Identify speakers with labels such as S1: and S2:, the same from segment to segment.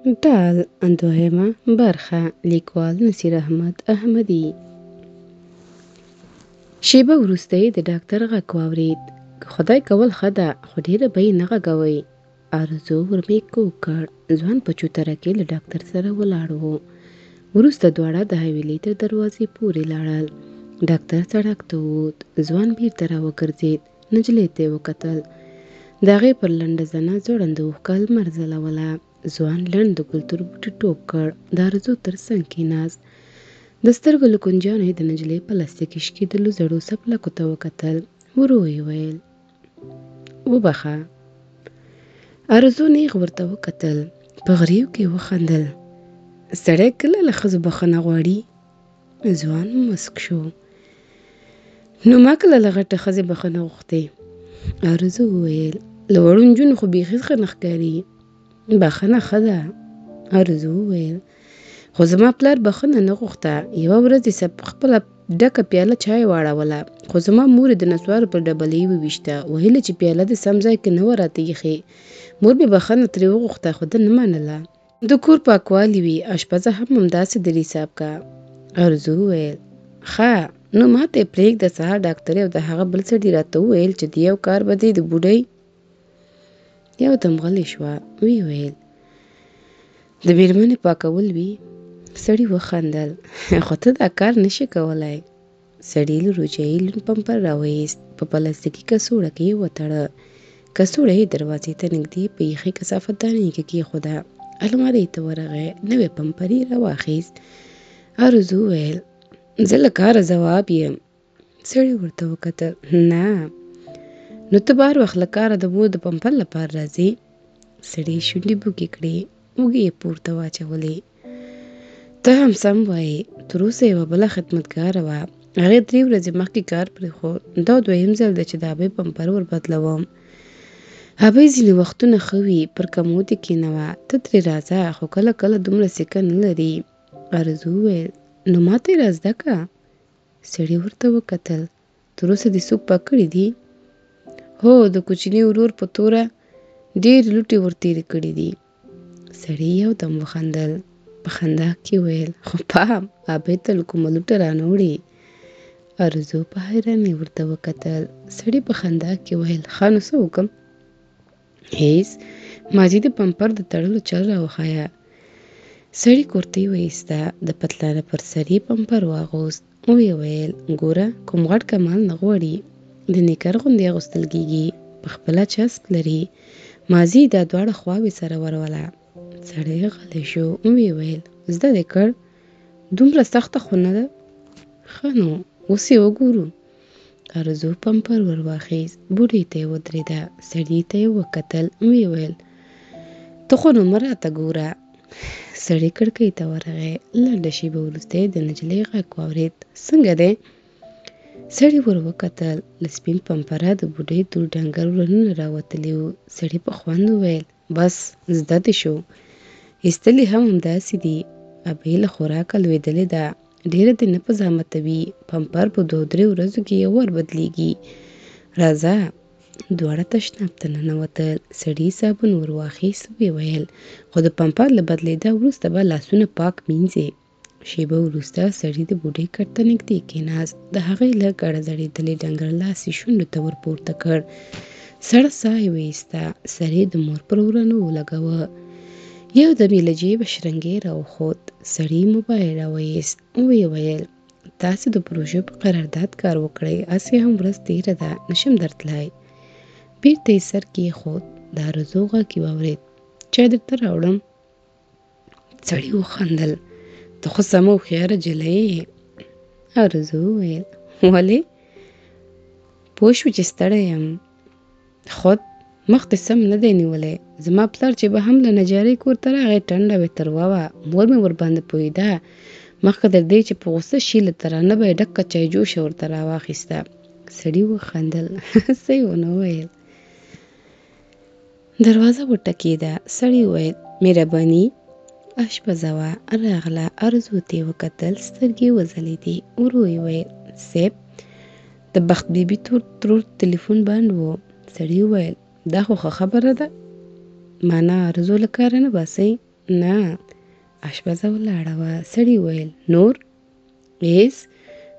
S1: ډال دوهمه برخه لیکوال نصیر احمد احمدي. شیبه وروسته یې د ډاکټر غږ واورېد. خدای کول ښه ده خو ډېره به یې نه غږوئ. ارزو ورمېږ وکړ. ځوان په چوتره کې له ډاکټر سره ولاړ و. وروسته دواړه د حویلۍ تر دروازې پورې لاړل. ډاکټر سړک ته ووت. ځوان بېرته راوګرځېد. نجلۍ ته یې وکتل. د هغې پر لنډه زنه ځوړنده اوښکه لمر ځلوله. ځوان لنډ د کلتور بوټي ټوپ کړ. د ارزو تر څنګ کېناست. د سترګو له کونجانو یې د نجلۍ په لاستیکي شکېدلو زړو څپلکو ته وکتل. ورو یې ویل: وبخښه. ارزو نېغ ورته وکتل. په غريو کې وخندل. سړی کله له ښځو بخښنه غواړي؟ ځوان مسک شو. نو ما کله له غټه ښځې بخښنه غوښتې؟ ارزو وویل: له وړو نجونو خو بیخي ښه نه ښکاري. بخښنه ښه ده. ارزو وویل: خو زما پلار بخښنه نه غوښته. یوه ورځ یې په خپله ډکه پیاله چای واړوله، خو زما مور یې د نسوارو پر ډبلۍ وویشته، ویل چې پیاله د سم ځای کې نه وه راته ایښې. مور مې بخښنه ترې وغوښته خو ده نه منله. د کور پاکوالی وي، اشپزه هم همداسې دلې حساب کا. ارزو وویل: ښه، نو ما ته یې پرېږده. سهار ډاکټرې او د هغه بل سړي راته وویل چې د یو کار به دې د بوډۍ. یو دم غلې شوه. ویې ویل: د مېرمنې پاکول وي؟ سړي وخندل. خو ته دا کار نشې کولی. سړي له روجایي لوند پمپر راوایست. په پلاستیکي کڅوړه کې یې وتړه. کڅوړه یې دروازې ته نږدې په یخې کثافتدانۍ کې کېښوده. المارۍ ته ورغی. نوی پمپر یې راواخیست. ارزو وویل: زه له کاره ځواب یم. سړي ورته وکتل. نه. نو ته به هر وخت له کاره د مور د پمپر لپاره راځې؟ سړي شونډې بوږې کړې. اوږې یې پورته واچولې. ته هم سم وایې. تر اوسه یوه بله خدمتګاره وه. هغې 3 ورځې مخکې کار پرېښود. دا 2یم ځل دی چې د هبې پمپر ور بدلوم. هبې ځینې وختونه ښه وي. پر کمود یې کېنوه. ته ترې راځه، خو کله کله دومره سکه نه لري. ارزو وویل: نو ما ته یې را زده که. سړي ورته وکتل. تر اوسه دې څوک پاک کړي دي؟ هو، د کوچني ورور په توره ډېرې لوټې ورتېرې کړي دي. سړي یو دم وخندل. په خندا کې ویل: خو پام، هبې ته له کومه لوټه رانه وړې. ارزو په حیرانۍ ورته وکتل. سړي په خندا کې ویل: ښه نو څه وکړم؟ هېڅ. ماجي د پمپر د تړلو چل راوښیه. سړي کورتۍ وایسته. د پتلانه پر سر یې پمپر واغوست. ویې ویل: ګوره، کوم غټ کمال نه غواړي. د نیکر غوندې اغوستل کېږي. په خپله چسپ لري. ماضي دا دواړه خواوې سره وروله. سړی غلی شو. ویې ویل: زده دې کړ؟ دومره سخته خو نه ده. ښه نو، اوس یې وګورو. ارزو پمپر ور واخیست. بوډۍ ته یې ودرېده. سړي ته یې وکتل. ویې ویل: ته خو نو مه راته ګوره. سړي کړکۍ ته ورغی. لنډه شېبه وروسته یې د نجلۍ غږ واورېد: څنګه دی؟ سړي ور وکتل. له سپین پمپره د بوډۍ تور ډنګر ورنونه راوتلي وو. سړي په خوند وویل: بس زده دې شو. ایستلې هم همداسې دي. هبې له خوراکه لوېدلې ده. ډېره دې نه په زحمتوي. پمپر په 2-3 ورځو کې یو ور بدلېږي. راځه. دواړه تشناب ته ننوتل. سړي صابون ور واخیست. ویې ویل: خو د پمپر له بدلېدا وروسته به لاسونه پاک مینځې. شېبه وروسته سړي د بوډۍ کټ ته نږدې کېناست. د هغې له ګړه ځړېدلې ډنګر لاس یې شونډو ته ور پورته کړ. سړه ساه یې وایسته. سر یې د مور پر ورنو ولګاوه. یو دم یې له جېبه شرنګی راوخوت. سړي موبایل راوایست. ویې ویل: تاسې د پروژو په قرارداد کار وکړئ. هسې هم ورځ تېره ده، نشم درتلای. بېرته یې سر کېښود. د ارزو غږ یې واورېد: چای درته راوړم؟ سړي وخندل. ته خو سمه هوښیاره نجلۍ یې. ارزو وویل: ولې؟ پوه شوې چې ستړی یم. خود مخ دې سم نه دی نیولی. زما پلار چې به هم له نجارۍ کور ته راغی ټنډه وې تروه وه. مور مې ورباندې پوهېده. مخکې تر دې چې په غوسه شي له ترانه به یې ډکه چایجوشه ورته راواخیسته. سړي وخندل. څه یې ونه ویل. دروازه وټکېده. سړي وویل: مهرباني. اشپزه وه. راغله. ارزو ته یې وکتل. سترګې وځلېدې. ورو یې ویل: صیب، د بخت بیبي ترور تلیفون بند و. سړي وویل: دا خو ښه خبره ده. معنا ارزو له کاره نه باسئ. نه. اشپزه ولاړه وه. سړي وویل نور؟ هېڅ،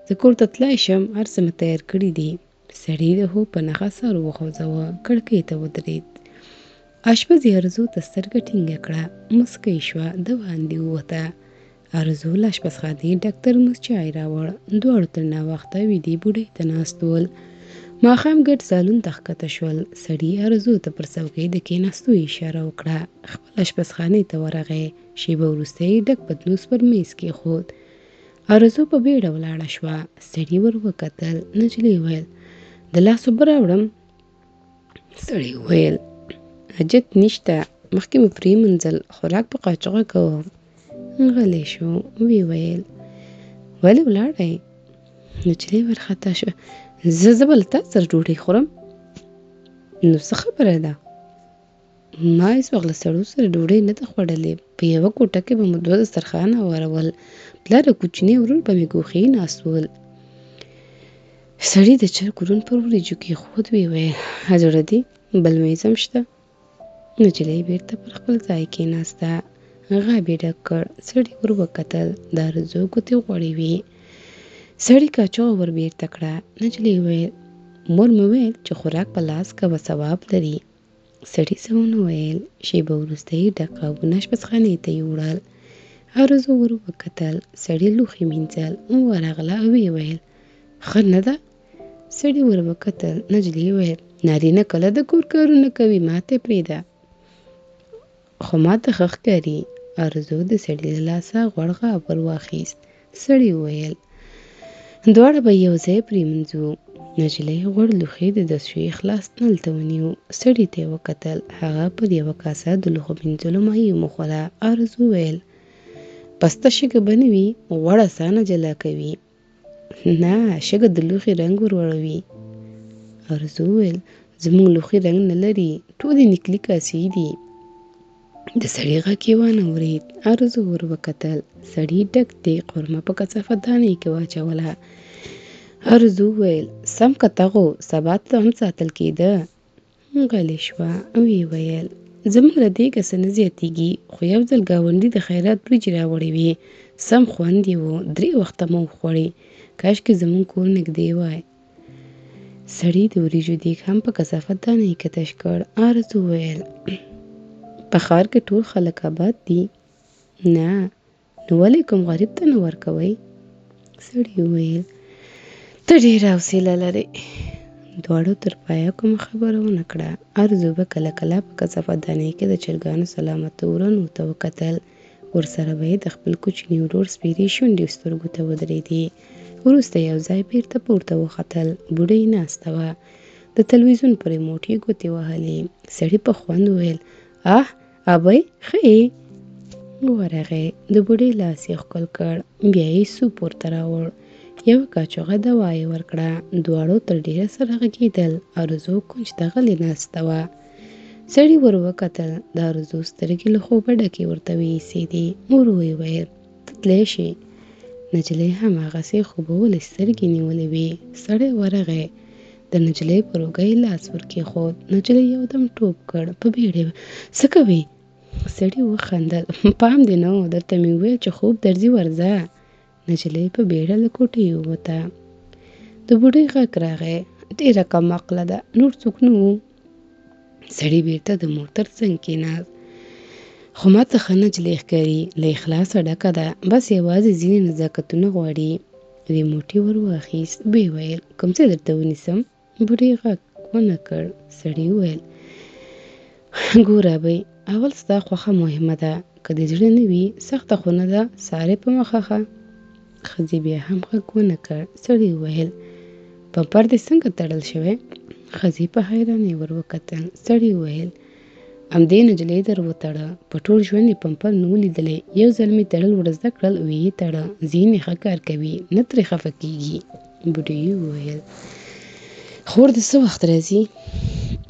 S1: زه کور ته تللی شم، هر څه مې تیار کړي دي. سړي د هو په نښه سر وخوځوه، کړکۍ ته ودرېد. اشپزې ارزو ته سترګه ټینګه کړه، مسکی شوه، د باندې ووته. ارزو له اشپزخانې ډک ترموز چای راوړ. دواړو تر ناوخته ویدې بوډۍ ته ناست ول. ماښام ګډ سالون ته ښکته شول. سړي ارزو ته پر څوکۍ د کېناستو اشاره وکړه. خپل اشپزخانې ته ورغی. شېبه وروسته یې ډک پتنوس پر میز کېښود. ارزو په بیړه ولاړه شوه. سړي ور وکتل. نجلۍ وویل د لاس اوبه راوړم؟ سړي وویل حاجت نشته، مخکې مې پرېمنځل، خوراک په قاچوغه کوم. غلی شو. ویې ویل ولې ولاړئ؟ نجلۍ ورخطا شوه. زه به له تا سره ډوډۍ خورم. نو څه خبره ده؟ ما هېڅ وخت له سړو سره ډوډۍ نه ده خوړلې. په یوه کوټه کې به مو 2 دسترخوانه هوارول. پلار او کوچنی ورور به مې ګوښې ناست ول. سړي د چرګ ورون پر وریجو کېښود. ویې ویل زړه دي بل میز هم شته؟ نجلۍ بېرته پر خپل ځای کېناسته. غاب یې ډک کړ. سړي ور وکتل. د ارزو ګوتې غوړې وې. سړي کاچوغه ور بېرته کړه. نجلۍ وویل مور مې ویل چې خوراک په لاس کوه، ثواب لري. سړي څه ونه ویل. شېبه وروسته یې ډک غابونه اشپزخانې ته یوړل. ارزو ور وکتل. سړي لوښي مینځل. ورغله. ویې ویل ښه نه ده؟ سړي ور وکتل. نجلۍ وویل نارینه کله د کور کارونه کوي، ماته پرېږده. خو ماته ښه ښکاري. ارزو د سړي له لاسه غوړ غاب ور واخیست. سړي وویل دواړه به یو ځای پرېمنځو. نجلۍ غوړ لوښي د دستشویۍ خلاص نل ته ونیو. سړي ته یې وکتل. هغه پر یوه کاسه د لوښو مینځلو مایع وموښله. ارزو وویل پسته شګه به نه وي؟ غوړ اسانه جلا کوي. نه، شګه د لوښي رنګ وروړوي. ارزو وویل زموږ لوښي رنګ نه لري، ټولې نکلي کاسې دي. د سړي غږ یې وانه ورېد. ارزو ور وکتل. سړي ډک د قورمه په کثافه دانۍ کې واچوله. ارزو وویل سم که تغو، سبا ته هم ساتل کېده. غلی شوه. ویې ویل زموږ له دېګه څه نه زیاتېږي، خو یو ځل ګاونډي د خیرات وریجې راوړې وې، سم خوند یې و، 3 وخته مو وخوړې. کاشکې زموږ کور نږدې وای. سړي د وریجو دیګ هم په کثافه دانۍ کې تش کړ. ارزو وویل په ښار کې ټول خلک آباد دي. نه، نو ولې کوم غریب ته نه ورکوئ؟ سړي وویل ته ډېره حوصله لرې. دواړو تر پایه کومه خبره ونه کړه. ارزو به کله کله په کثافه دانۍ کې د چرګانو سلامته ورنو ته وکتل. ورسره به یې د خپل کوچني ورور سپېرې شونډې سترګو ته ودرېدې. وروسته یو ځای بېرته پورته وختل. بوډۍ ناسته وه. د تلویزیون په ریموټ یې ګوتې وهلې. سړي په خوند وویل ابۍ ښه یې؟ ورغی. د بوډۍ لاس یې ښکل کړ. بیا یې سوپ ورته راوړ. یوه کاچوغه دوا یې ورکړه. دواړو تر ډېره سره غږېدل. ارزو کونج ته غلې ناسته وه. سړي ور وکتل. د ارزو سترګې له خوبه ډکې ورته وایسېدې. ورو یې ویل ته تلی شې. نجلۍ هماغسې خوبولې سترګې نیولې وې. سړی ورغی. د نجلۍ پر اوږه یې لاس ور کېښود. نجلۍ یودم ټوپ کړ. په بیړه څه کوې؟ سړي وخندل. پام دې نه و، درته مې وویل چې خوب درځي، ورځه. نجلۍ په بیړه له کوټې ووته. د بوډۍ غږ راغی. ډېره کم عقله ده، نور څوک نه وو. سړي بېرته د موټر څنګ کېناست. خو ماته ښه نجلۍ ښکاري، له اخلاصه ډکه ده، بس یوازې ځینې نزاکتونه غواړي. ریموټ یې ور واخیست. ویې ویل کوم ځای درته ونیسم؟ بوډۍ غږ ونه کړ. سړي وویل ګوره ابۍ، اول ستا خوښه مهمه ده، که دې زړه نه وي سخته خو نه ده، سارې په مخه ښه. ښځې بیا هم غږ ونه کړ. سړي وویل بمپر دې څنګه تړل شوی؟ ښځې په حیرانۍ ور وکتل. سړي وویل همدې نجلۍ در وتړه، په ټول ژوند یې پمپر نه و لیدلی، یو ځل مې تړل ور زده کړل، ویې تړه، ځینې ښه کار کوي، نه ترې خفه کېږي. بوډۍ وویل خور دې څه وخت راځي؟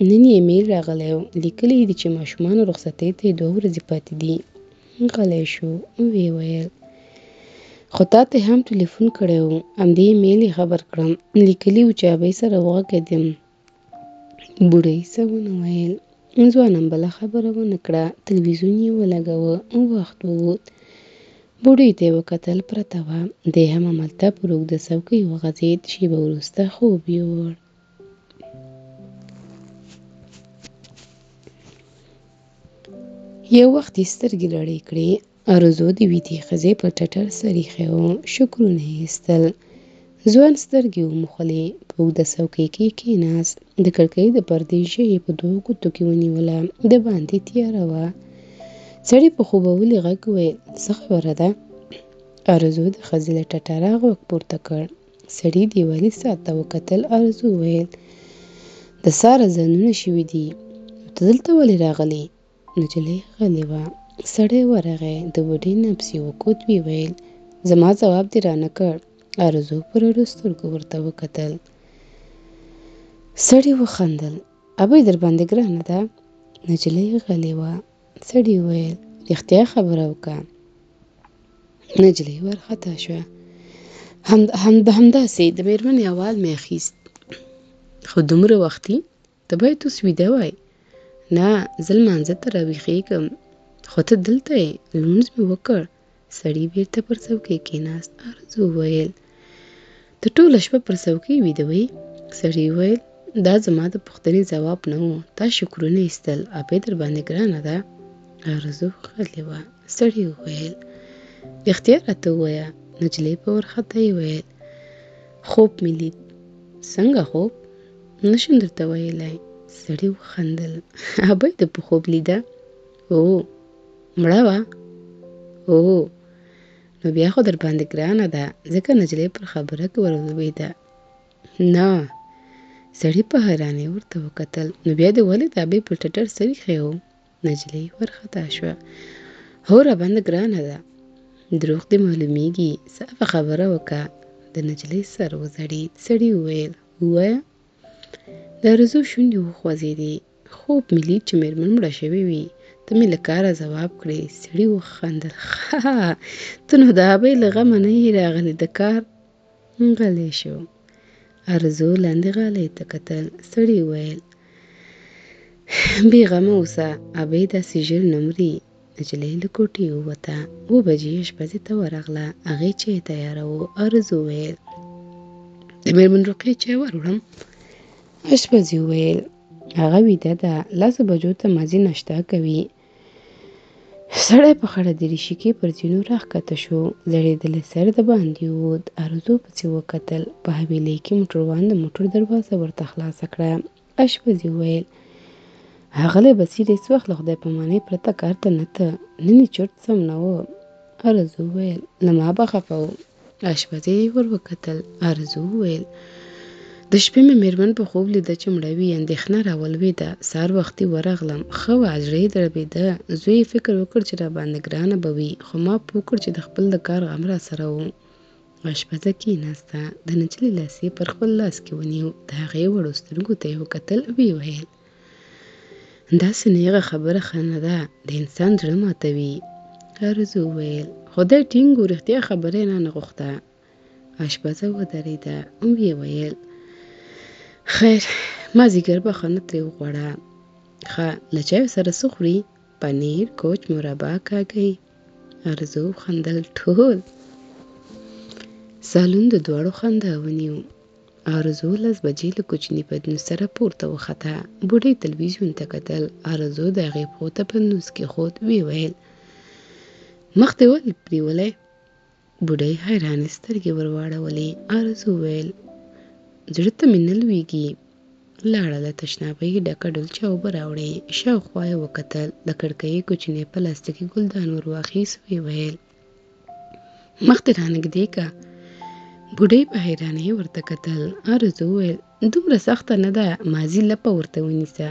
S1: نن یې ایمیل راغلی و، لیکلی دي چې ماشومانو رخصتۍ ته یې 2 ورځې پاتې دي. غلی شو. ویې ویل خو تا ته هم ټلیفون کړی و، همدې ایمیل یې خبر کړم، لیکلي و چې ابۍ سره وغږېدم. بوډۍ څه ونه ویل. ځوان هم بله خبره ونه کړه. تلویزیون یې ولګاوه. وخت ووت. بوډۍ ته یې وکتل، پرته وه. دی هم همالته پر اوږده څوکۍ وغځېد. شېبه وروسته خوب یووړ. یو وخت یې سترګې رڼې کړې. ارزو د ویدې ښځې په ټټر سر ایښی و. شکرونه یې ایستل. ځوان سترګې وموښلې. په اوږده څوکۍ کې کېناست. د کړکۍ د پردې ژۍ په 2 ګوتو کې ونیوله. د باندې تیاره وه. سړي په خوبولي غږ وویل: څه خبره ده؟ ارزو د ښځې له ټټره غوږ پورته کړ. سړي دیوالي ساعت ته وکتل. ارزو وویل: د سهاره اذانونه شوي دي. ته دلته ولې راغلې؟ نجلۍ غلې وه. سړی ورغی. د بوډۍ نبض یې وکوت. ویې ویل: زما ځواب دې رانه کړ. ارزو په رډو سترګو ورته وکتل. سړي وخندل. ابۍ درباندې ګرانه ده؟ نجلۍ غلې وه. سړي وویل: رښتیا خبره وکړه. نجلۍ وارخطا شوه. همداسې د مېرمنې احوال مې اخیست. خو دومره وختي؟ ته باید اوس ویده وای. نه، زه لمانځه ته راویښېږم. خو ته دلته یې. لمونځ مې وکړ. سړي بېرته پر څوکۍ کېناست. ارزو وویل: ته ټوله شپه پر څوکۍ ویده وې؟ سړي وویل: دا زما د پوښتنې ځواب نه و. تا شکرونه ایستل. ابۍ درباندې ګرانه ده؟ ارزو غلې وه. سړي وویل: رښتیا راته ووایه. نجلۍ په وارخطايي وویل: خوب مې لید. څنګه خوب؟ نشم درته ویلی. سړي وخندل. ابۍ دې په خوب لیده؟ هو. مړه وه؟ هو. نو بیا خو درباندې ګرانه ده. ځکه نجلۍ پر خبره کې ور ولوېده. نه. سړي په حیرانۍ ورته وکتل. نو بیا دې ولې د ابۍ پر ټټر سر ایښی و؟ نجلۍ وارخطا شوه. هو، راباندې ګرانه ده. دروغ دې معلومیږي. صافه خبره وکړه. د نجلۍ سر وځړېد. سړي وویل: ووایه. د ارزو شونډې وخوځېدې. خوب مې لید چې مېرمن مړه شوې وي. ته مې له کاره ځواب کړې. سړي وخندل. ښه، ته نو د ابۍ له غمه نه یې راغلې، د کار. غلی شو. ارزو لاندې غالۍ ته کتل. سړي وویل: بې غمه اوسه. ابۍ داسې ژر نه مري. نجلۍ له کوټې ووته. 2 بجې اشپزۍ ته ورغله. هغې چای تیاروه. ارزو وویل: د مېرمن رقیې چای وروړم؟ اشپزي وویل: هغه ویده ده. 10 بجو ته مازې ناشته کوي. سړی په خړه دریشي پر زینو راښکته شو. ځړېدلی سر د باندې ووت. ارزو پسې وکتل. په حویلۍ کې موټروان د موټر دروازه ورته خلاصه کړه. اشپزي وویل: ښاغلی بصیر هېڅ وخت له خدای پامانۍ پرته کار ته نه ته. نن یې چورت سم نه و. ارزو وویل: له ما به خفه و. اشپزي ور وکتل. ارزو وویل: د شپې مې مېرمن په خوب لیده چې مړه وي. اندېښنه راولوېده. سهار وختي ورغلم. ښه وه، زړه یې دربېده. زوی یې فکر وکړ چې راباندې ګرانه به وي، خو ما پوه کړ چې د خپل د کار غم راسره و. اشپزه کېناسته. د نجلۍ لاس یې پر خپل لاس کې ونیو. د هغې وړو سترګو ته یې وکتل. ویې ویل: داسې نیغه خبره ښه نه ده. د انسان زړه ماتوي. ارزو وویل: خدای ټینګ و، رښتیا خبره یې رانغوښته. اشپزه ودرېده. ویې ویل: خیر، مازدیګر بخښنه ترې وغواړه. ښه، له چایو سره څه خوري؟ پنیر، کوچ، مربا، کاږئ. ارزو خندل. ټول. سالون د دواړو خندا ونیو. ارزو 10 بجې له کوچني پتنوس سره پورته وخته. بوډۍ تلویزیون ته کتل. ارزو د هغې پښو ته پتنوس کېښود. ویې ویل: مخ دې ولې پرېولی؟ بوډۍ حیرانې سترګې ور واړولې. ارزو وویل: زړه ته مې نه لوېږي. لاړه له تشنابۍ ډکه ډولچه اوبه راوړې. شاوخوا یې وکتل. له کړکۍ کوچنی پلاستیکي ګلدان ور واخیست. ویې ویل: مخ دې رانږدې که. بوډۍ په حیرانۍ ورته کتل. ارزو وویل: دومره سخته نه ده، مازې لپه ورته ونیسه.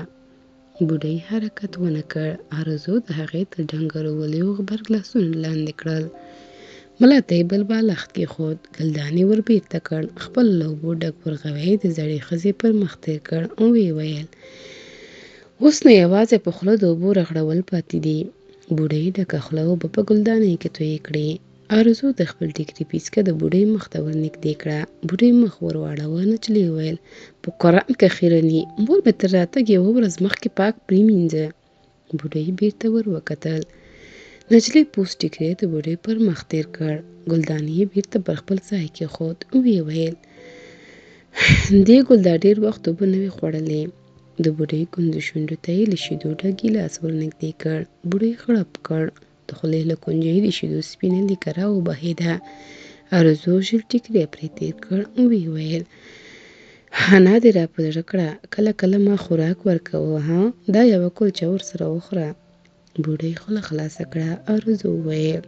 S1: بوډۍ حرکت ونه کړ. ارزو د هغې تر ډنګرولو غبرګ لاسونه لاندې کړل. ملا ته یې بل بالښت کېښود. ګلدان یې ور بېرته کړ. خپل له اوبو ډک ورغوی د زړې ښځې پر مخ تېر کړ. ویې ویل: اوس نو یوازې په خوله د اوبو رغړول پاتې دي. بوډۍ ډکه خوله اوبه په ګلدانۍ کې تویې کړې. آرزو د خپل ټیکري پیڅکه د بوډۍ مخ ته ورنږدې کړه. بوډۍ مخ ور واړوه. نجلۍ وویل: په قرآن کې خیرني، مور مې تر راتګ یوه ورځ مخکې پاک پرېمینځه. بوډۍ بېرته ور وکتل. نجلۍ پوست ټیکری د بوډۍ پر مخ تېر کړ. ګلدانۍ یې بېرته پر خپل ځای کېښود. ویې ویل: دې ګل دا ډېر وخت اوبه نه وې خوړلې. د بوډۍ ګوندو شونډو ته یې له شیدو ډک ګیلاس ورنږدې کړ. بوډۍ غړپ کړ. د خولې له کونجۍ د شیدو سپینه لیکه را وبهېده. آرزو ژر ټیکری پرې تېر کړ. ویې ویل: انا دې را په زړه کړه، کله کله ما خوراک ورکوه، ها، دا یوه کلچه ورسره وخوره. بوډۍ خوله خلاصه کړه. آرزو وویل: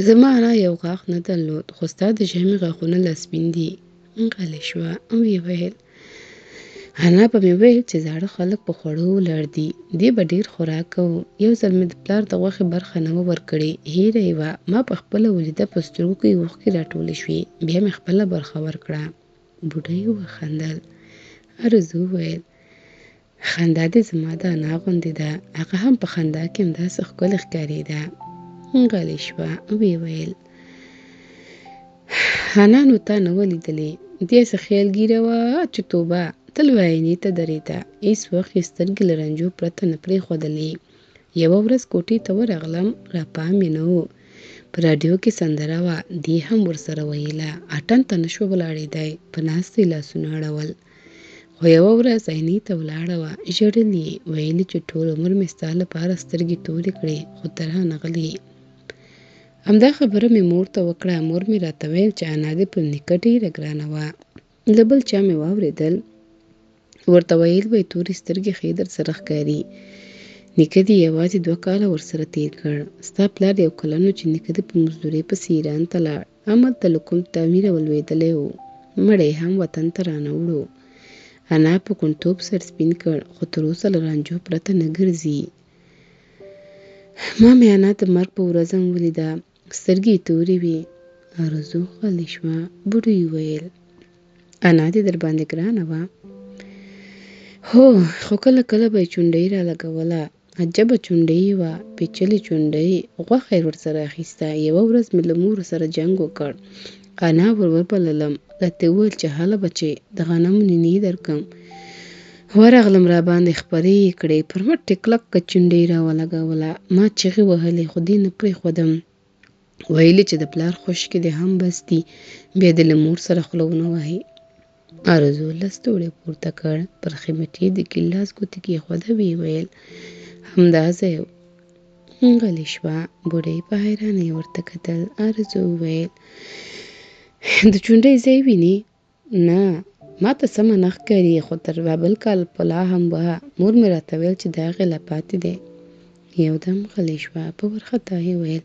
S1: زما انا یو غاښ نه درلود، خو ستا د ژمي غاښونه لا سپین دي. غلې شوه. ویې ویل: انا به مې ویل چې زاړه خلک په خوړو ولاړ دي، دې به ډېر خوراک کوو. یو ځل مې د پلار د غوښې برخه نه وه ورکړې، هیره یې وه. ما په خپله ولیده، په سترګو کې یې اوښکې راټولې شوې، بیا مې خپله برخه ورکړه. بوډۍ وخندل. آرزو وویل: خندا دې زما د انا غوندې ده، هغه هم په خندا کې همداسې ښکلې ښکارېده. غلې شوه. ویې ویل: انا نو تا نه وه لیدلې، داسې خیال ګیره وه چې توبه، تل به عینې ته درېده، هېڅ وخت یې سترګې له رنجو پرته نه پرېښودلې. یوه ورځ کوټې ته ورغلم، را پام مې نه و. په راډیو کې سندره وه، دې هم ورسره ویله. اټن ته نه شوه ولاړېدی، په ناستې لاسونه اړول. خو یوه ورځ عینې ته ولاړه وه، ژړل یې، ویل چې ټول عمر مې ستا لپاره سترګې تورې کړې، خو ته رانغلې. همدا خبره مې مور ته وکړه. مور مې راته ویل چې انا دې پر نیکه ډېره ګرانه وه. له بل چا مې واورېدل، ورته ویل به یې تورې سترګې ښې درسره ښکاري. نیکه دې یوازې 2 کاله ورسره تېر کړ. ستا پلار یو کلن و چې نیکه دې په مزدورۍ پسې ایران ته لاړ. همالته له کوم تعمیره ولوېدلی و. مړی هم وطن ته رانه وړو. انا په کوڼتوب سر سپین کړ، خو تر اوسه له رانجو پرته نه ګرځي. ما مې انا د مرګ په ورځ هم ولیده، سترګې یې تورې وې. آرزو غلې شوه. بوډۍ وویل: انا دې درباندې ګرانه وه؟ هو، خو کله کله به یې چونډۍ را لګوله. عجبه چونډۍ یې وه، پېچلې چونډۍ، غوښه یې ورسره اخیسته. یوه ورځ مې له مور سره جنګ وکړ. انا ور وبللم، راته وویل چې هله بچې، د غنمو نینې درکم. ورغلم، را باندې خپرې یې کړې، پر مټ یې کلکه چونډۍ را ولګوله. ما چغې وهلې، خو دې نه پرېښودم. ویلې چې د پلار خوشکې دې هم بس دي، بیا دې له مور سره خوله ونه وهې. آرزو لستوړی پورته کړ، پر خېمټې د ګیلاس ګوتې کېښوده. ویې ویل: همدا ځای و. غلې شوه. بوډۍ په حیرانۍ ورته کتل. آرزو وویل: د چونډۍ ځای وینې؟ نه، ما ته سمه نه ښکاري، خو تر بل کال پلا هم وه. مور مې راته ویل چې د هغې لا پاتې دی. یودم غلې شوه. په وارخطا یې ویل: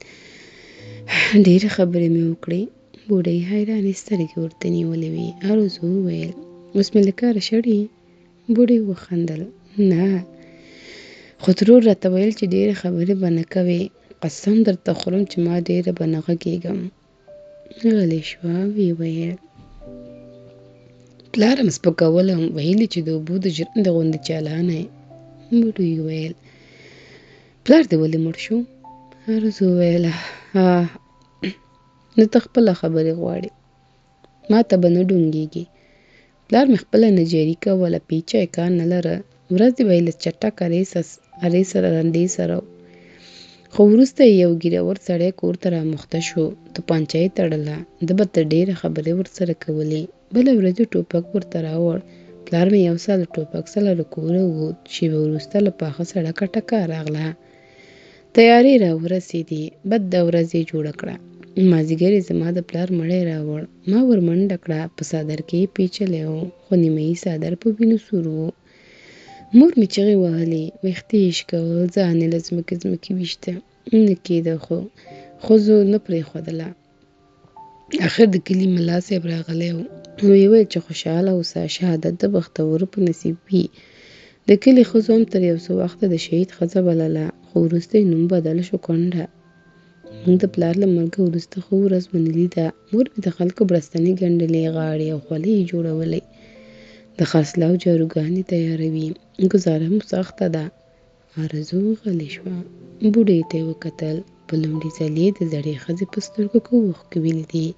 S1: ډېرې خبرې مې وکړې. بوډۍ حیرانې سترګې ورته نیولې وې. آرزو وویل: اوس مې له کاره شړې؟ بوډۍ وخندل: نه، خو ترور راته ویل چې ډېرې خبرې به نه کوې. قسم درته خورم چې ما ډېره به نه غږېږم. غلې شوه. ویې ویل: پلار هم سپکولم، ویلي چې د اوبو د ژرندې غوندې چالانه یې. بوډۍ وویل: پلار دې ولې مړ شو؟ آرزو وویل: نو ته خپله خبرې غواړې، ما ته به نه ډونګېږي. پلار مې خپله نجاري کوله، پیچه یې کار نه لره. ورځې به یې له چټک ارې سره رندې سره و. خو وروسته یې یو ګیرور سړی کور ته رامخته شو، توپانچه یې تړله. ده به تر ډېره خبرې ورسره کولې. بله ورځ یې ټوپک ورته راوړ. پلار مې یو ساعت له ټوپک سره له کوره ووت. شېبه وروسته له پاخه سړکه ټکه راغله. تیارې را ورسېدې. بده ورځ یې جوړه کړه. مازدیګر یې زما د پلار مړی راوړ. ما ور منډه کړه. په څادر کې یې پیچلی و، خو نیمه یې څادر په وینو سور و. مور مې چغې وهلې، ویښته یې شکول، ځان یې له ځمکې ویشته. نه کېده، خو ښځو نه پرېښودله. اخر د کلي ملا صاحب راغلی و. ویې ویل چې خوشحاله اوسه، شهادت د بختورو په نصیب وي. د کلي ښځو هم تر یو څه وخته د شهید ښځه بلله، خو وروسته یې نوم بدل شو کونډه. موږ د پلار له مرګه وروسته ښه ورځ ونه لیده. مور مې د خلکو برستنې ګنډلې، غاړې او خولۍ یې جوړولې. د خرڅلاو جاروګانې تیاروي. ګوزاره مو سخته ده. آرزو غلې شوه. بوډۍ ته یې وکتل. په لومړي ځل یې د زړې ښځې په سترګو کې اوښکې ولیدې.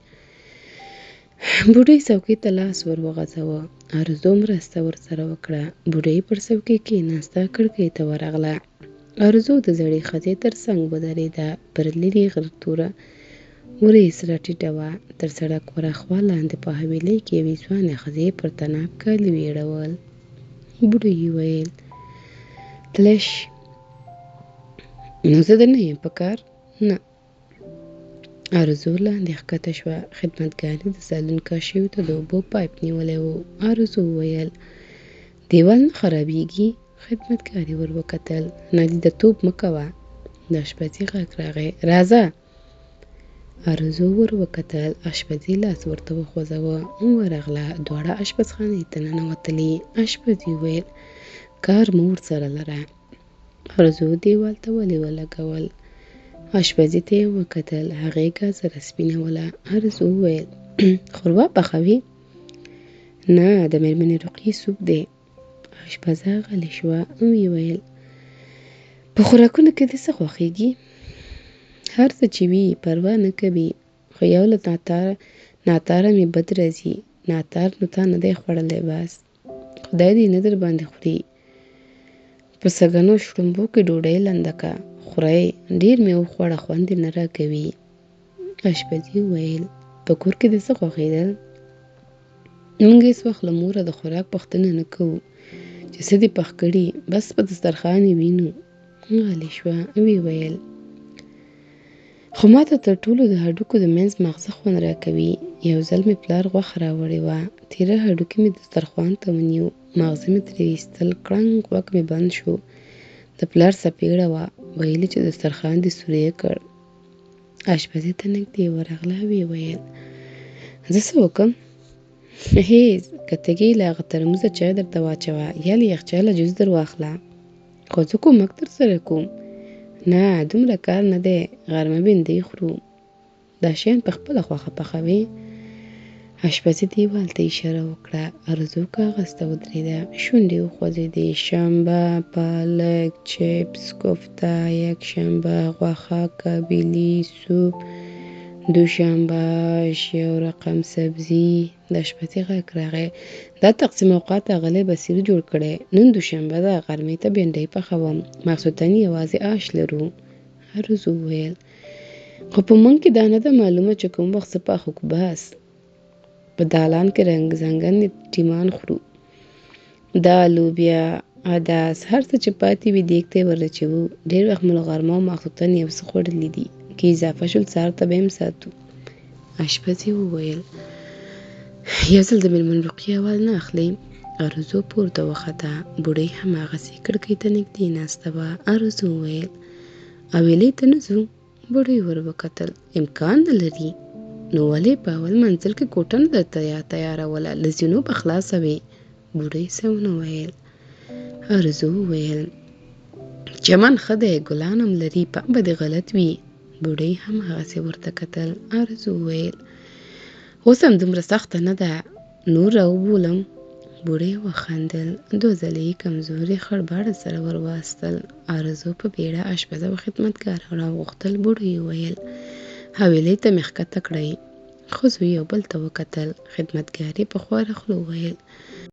S1: بوډۍ څوکۍ ته لاس ور وغځاوه. ارزو مرسته ورسره وکړه. بوډۍ پر څوکۍ کېناسته، کړکۍ ته ورغله. ارزو د زړې ښځې تر څنګ ودرېده. پر لرې غره توره وریځ راټیټه وه. تر سړک ورهاخوا لاندې په حویلۍ کې یوې ځوانې ښځې پر تناب کالي ویړول. بوډۍ وویل: تللی شې؟ نو زه د نه یم په کار؟ نه. ارزو لاندې ښکته شوه. خدمتګارې د سالون کاشیو ته د اوبو پایپ نیولی و. ارزو وویل: دیوال نه خرابېږي؟ خدمتګارې ور وکتل. نادیدهتوب مه کوه. د اشپزي غږ راغی: راځه. ارزو ور وکتل. اشپزي لاس ورته وخوځاوه. ورغله. دواړه اشپزخانې ته ننوتلې. اشپزي وویل: کار مه ورسره لره. ارزو دیوال ته ولې ولګول. اشپزي ته یې وکتل. هغې ګازره سپینوله. ارزو وویل: ښوروا پخوې؟ نه، د مېرمنې رقیې سوپ دی. اشپزه غلې شوه. ویې ویل: په خوراکونو کې دې څه خوښېږي؟ هر څه چې وي پروا نه کوي، خو یو له ناتاره مې بد راځي. ناتار نو تا نه دی خوړلی بس. خدای دې نه در باندې خوري. په سږنو شړومبو کې ډوډۍ لنده که. خورئ؟ ډېر مې وخوړه، خوند یې نه راکوي. اشپزي وویل: په کور کې دې څه خوښېدل؟ موږ هېڅ وخت له موره د خوراک پوښتنه نه کوو، چې څه دې پخ کړي، بس په دسترخوان یې وینو. غلې شوه. ویې ویل: خو ما ته تر ټولو د هډوکو د منځ ماغزه خوند راکوي. یو ځل مې پلار غوښه راوړې وه. تېره هډوکي مې دسترخوان ته ونیو. ماغزه مې ترې ایستل. کړنګ غوږ مې بند شو. د پلار څپېړه وه. ویل چې دسترخوان دې سوری کړ. اشپزي ته نږدې ورغله. ویې ویل: زه څه وکم؟ هېڅ. که تږې له هغه ترموزه چای درته واچوه، یا له یخچاله جوس در واخله. خو زه کومک در سره کوم. نه، دومره کار نه دی. غرمه بندۍ خورو. دا شیان په خپله خوښه پخوې؟ اشپزي دیوال ته اشاره وکړه. ارزو کاغذ ته ودرېده. شونډې وخوځېدې. شنبه، پالک، چپس، کوفته، یکشنبه، غوښه، کابلي، سوپ، دوشنبه، یو رقم سبزي. د اشپزي غږ راغی: دا تقسیم اوقات اغلی بصیر جوړ کړی. نن دوشنبه ده، غرمې ته بنډۍ پخوم. ماخوستن یوازې آش لرو. ارزو وویل: خو په موږ کې دا نه ده معلومه چې کوم وخت څه پخو کو بس. په دالان کې رنګ زنګن ټیمان خورو. دال، لوبیا، عدس، هر څه چې پاتې وي دیګ ته یې ورچوو. ډېر وخت مو له غرمه او ماخوستن یو څه خوړلي دي. که اضافه شول سهار ته به یې هم ساتو. اشپزي وویل: یو ځل د مېرمن رقیې اول نه اخلئ؟ ارزو پورته وخته. بوډۍ هماغسې کړکۍ ته نږدې ناسته وه. ارزو وویل: حویلۍ ته نه ځو؟ بوډۍ ور وکتل. امکان نه لري. نو ولې په اول منزل کې کوټه نه درته تیاروله؟ له زینو به خلاصه وې. بوډۍ څه ونه ویل. ارزو وویل: چمن ښه دی، ګلان هم لري، پام به دې غلط وي. بوډۍ هم هغسې ورته کتل. ارزو وویل: اوس هم دومره سخته نه ده، نور راوبولم؟ بوډۍ وخندل. 2 ځله یې کمزوري خړباړه سره ور واستل. ارزو په بیړه اشپزه او خدمتګاره راوغوښتل. بوډۍ وویل: حویلۍ ته مې ښکته کړئ. ښځو یو بل ته وکتل. خدمتګارې په خواره خوله وویل: